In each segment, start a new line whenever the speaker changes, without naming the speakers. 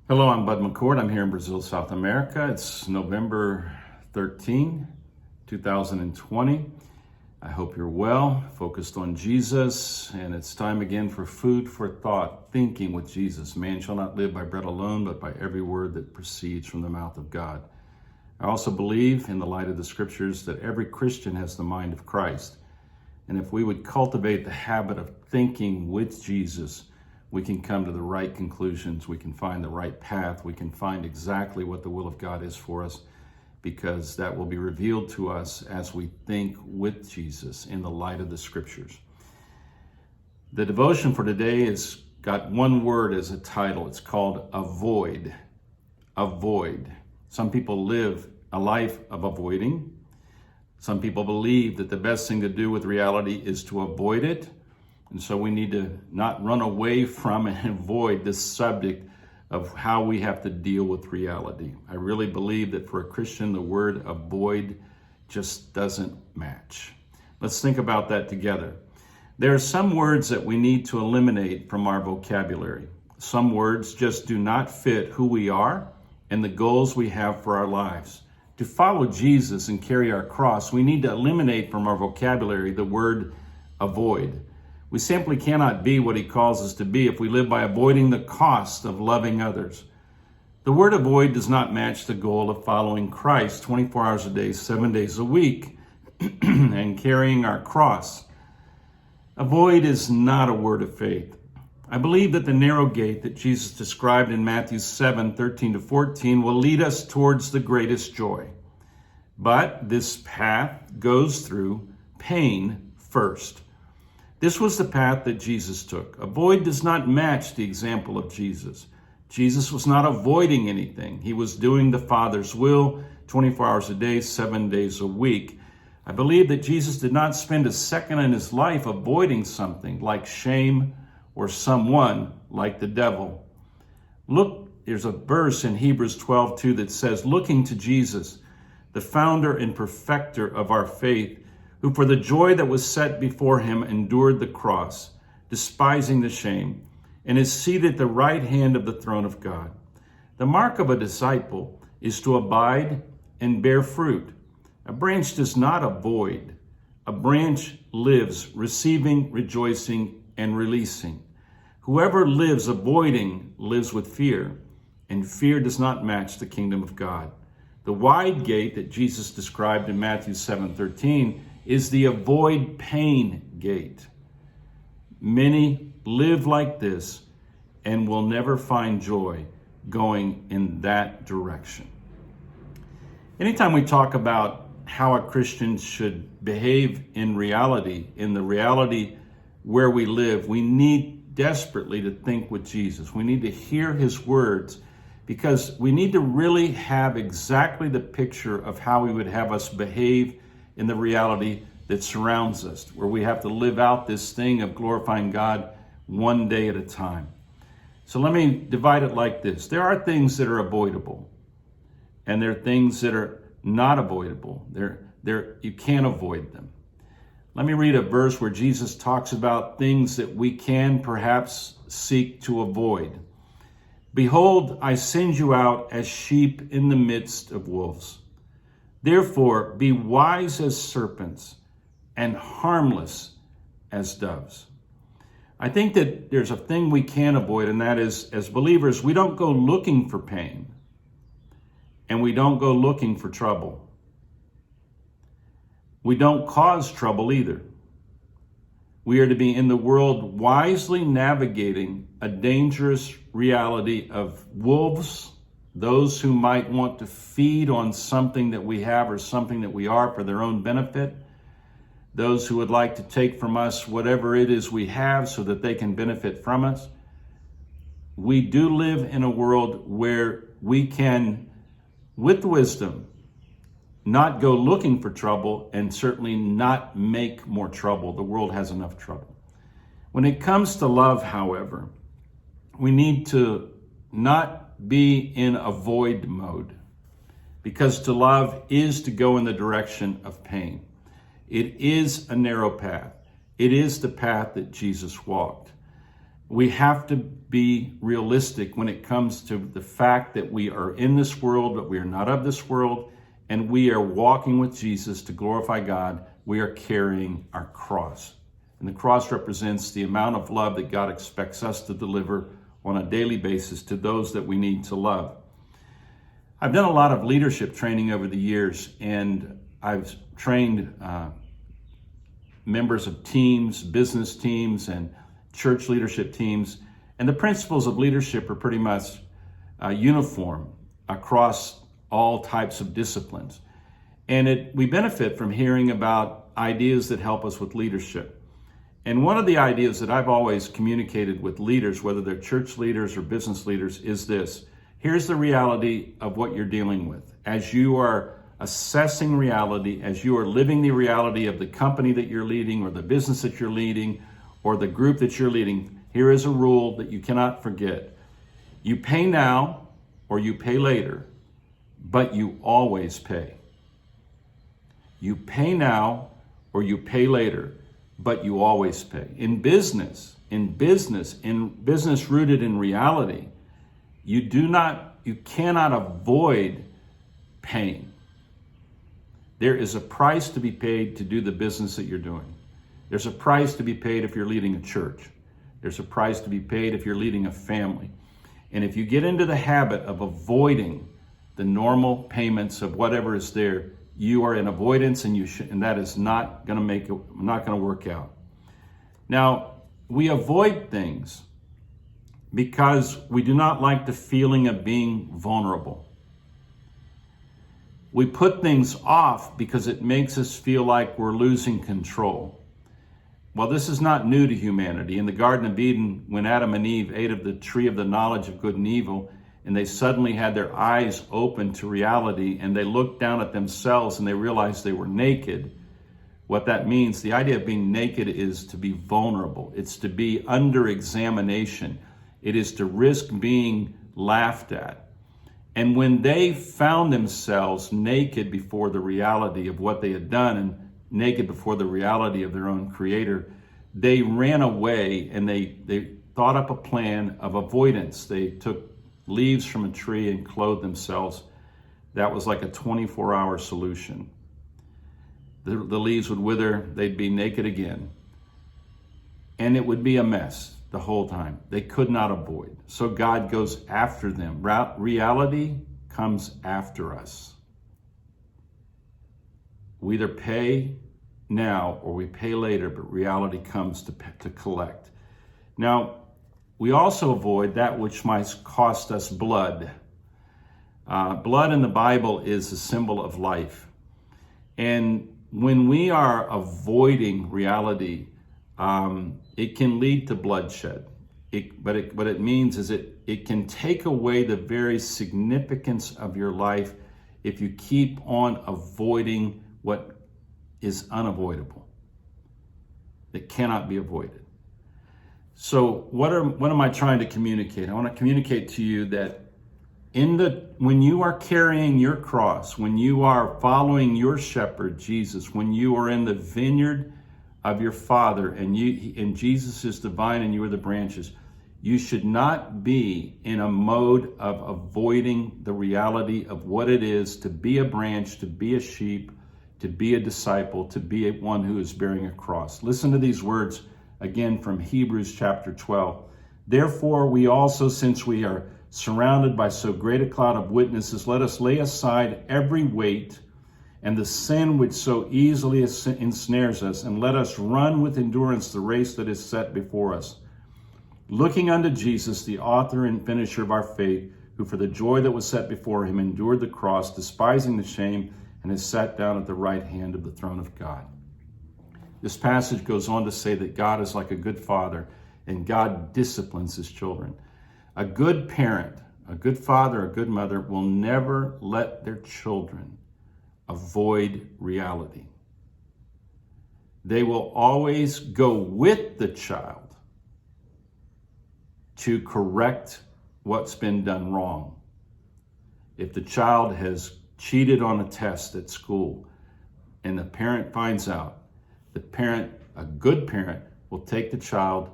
Hello, I'm Bud McCord. I'm here in Brazil, South America. It's November 13, 2020. I hope you're well, focused on Jesus, and it's time again for food for thought, thinking with Jesus. Man shall not live by bread alone, but by every word that proceeds from the mouth of God. I also believe, in the light of the scriptures, that every Christian has the mind of Christ. And if we would cultivate the habit of thinking with Jesus, we can come to the right conclusions, we can find the right path, we can find exactly what the will of God is for us, because that will be revealed to us as we think with Jesus in the light of the scriptures. The devotion for today has got one word as a title. It's called avoid. Avoid. Some people live a life of avoiding. Some people believe that the best thing to do with reality is to avoid it. And so we need to not run away from and avoid this subject of how we have to deal with reality. I really believe that for a Christian, the word avoid just doesn't match. Let's think about that together. There are some words that we need to eliminate from our vocabulary. Some words just do not fit who we are and the goals we have for our lives. To follow Jesus and carry our cross, we need to eliminate from our vocabulary the word avoid. We simply cannot be what he calls us to be if we live by avoiding the cost of loving others. The word avoid does not match the goal of following Christ 24 hours a day, 7 days a week, and carrying our cross. Avoid is not a word of faith. I believe that the narrow gate that Jesus described in Matthew 7:13-14 will lead us towards the greatest joy. But this path goes through pain first. This was the path that Jesus took. Avoid does not match the example of Jesus. Jesus was not avoiding anything. He was doing the Father's will 24 hours a day, 7 days a week. I believe that Jesus did not spend a second in his life avoiding something like shame or someone like the devil. Look, there's a verse in Hebrews 12:2 that says, looking to Jesus, the founder and perfecter of our faith, who for the joy that was set before him endured the cross, despising the shame, and is seated at the right hand of the throne of God. The mark of a disciple is to abide and bear fruit. A branch does not avoid. A branch lives, receiving, rejoicing, and releasing. Whoever lives avoiding lives with fear, and fear does not match the kingdom of God. The wide gate that Jesus described in Matthew 7:13 is the avoid pain gate. Many live like this and will never find joy going in that direction. Anytime we talk about how a Christian should behave in reality, in the reality where we live, we need desperately to think with Jesus. We need to hear his words, because we need to really have exactly the picture of how he would have us behave in the reality that surrounds us, where we have to live out this thing of glorifying God one day at a time. So let me divide it like this. There are things that are avoidable, and there are things that are not avoidable. You can't avoid them. Let me read a verse where Jesus talks about things that we can perhaps seek to avoid. Behold, I send you out as sheep in the midst of wolves. Therefore, be wise as serpents and harmless as doves. I think that there's a thing we can avoid, and that is, as believers, we don't go looking for pain, and we don't go looking for trouble. We don't cause trouble either. We are to be in the world wisely navigating a dangerous reality of wolves, those who might want to feed on something that we have or something that we are for their own benefit, those who would like to take from us whatever it is we have so that they can benefit from us. We do live in a world where we can, with wisdom, not go looking for trouble and certainly not make more trouble. The world has enough trouble. When it comes to love, however, we need to not be in avoid mode, because to love is to go in the direction of pain. It is a narrow path. It is the path that Jesus walked. We have to be realistic when it comes to the fact that we are in this world, but we are not of this world, and we are walking with Jesus to glorify God. We are carrying our cross. And the cross represents the amount of love that God expects us to deliver on a daily basis to those that we need to love. I've done a lot of leadership training over the years, and I've trained members of teams, business teams, and church leadership teams. And the principles of leadership are pretty much uniform across all types of disciplines. And we benefit from hearing about ideas that help us with leadership. And one of the ideas that I've always communicated with leaders, whether they're church leaders or business leaders, is this. Here's the reality of what you're dealing with. As you are assessing reality, as you are living the reality of the company that you're leading or the business that you're leading or the group that you're leading, here is a rule that you cannot forget. You pay now or you pay later, but you always pay. You pay now or you pay later, but you always pay. In business rooted in reality, you cannot avoid paying. There is a price to be paid to do the business that you're doing. There's a price to be paid if you're leading a church. There's a price to be paid if you're leading a family. And if you get into the habit of avoiding the normal payments of whatever is there, you are in avoidance, and that is not going to work out. Now, we avoid things because we do not like the feeling of being vulnerable. We put things off because it makes us feel like we're losing control. Well, this is not new to humanity. In the Garden of Eden, when Adam and Eve ate of the tree of the knowledge of good and evil, and they suddenly had their eyes open to reality, and they looked down at themselves and they realized they were naked. What that means, the idea of being naked is to be vulnerable. It's to be under examination. It is to risk being laughed at. And when they found themselves naked before the reality of what they had done and naked before the reality of their own creator, they ran away and they thought up a plan of avoidance. They took leaves from a tree and clothed themselves. That was like a 24-hour solution. The leaves would wither, they'd be naked again. And it would be a mess the whole time. They could not avoid. So God goes after them. Reality comes after us. We either pay now or we pay later, but reality comes to collect. Now, we also avoid that which might cost us blood. Blood in the Bible is a symbol of life. And when we are avoiding reality, it can lead to bloodshed. What it means is it can take away the very significance of your life if you keep on avoiding what is unavoidable, that cannot be avoided. So what am I trying to communicate? I want to communicate to you that when you are carrying your cross, when you are following your shepherd, Jesus, when you are in the vineyard of your Father and Jesus is the vine and you are the branches, you should not be in a mode of avoiding the reality of what it is to be a branch, to be a sheep, to be a disciple, to be one who is bearing a cross. Listen to these words again from Hebrews chapter 12. Therefore, we also, since we are surrounded by so great a cloud of witnesses, let us lay aside every weight and the sin which so easily ensnares us, and let us run with endurance the race that is set before us, looking unto Jesus, the author and finisher of our faith, who for the joy that was set before him endured the cross, despising the shame, and is sat down at the right hand of the throne of God. This passage goes on to say that God is like a good father, and God disciplines his children. A good parent, a good father, a good mother will never let their children avoid reality. They will always go with the child to correct what's been done wrong. If the child has cheated on a test at school and the parent finds out, a good parent will take the child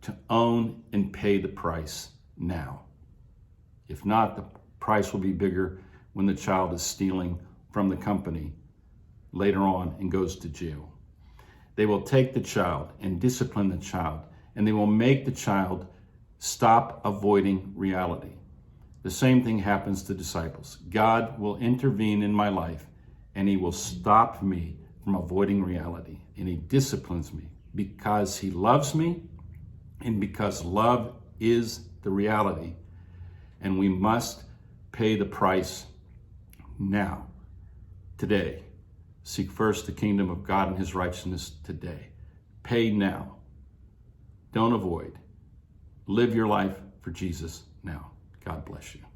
to own and pay the price now. If not, the price will be bigger when the child is stealing from the company later on and goes to jail. They will take the child and discipline the child, and they will make the child stop avoiding reality. The same thing happens to disciples. God will intervene in my life, and he will stop me from avoiding reality, and he disciplines me because he loves me and because love is the reality. And we must pay the price now, today. Seek first the kingdom of God and his righteousness today. Pay now. Don't avoid. Live your life for Jesus now. God bless you.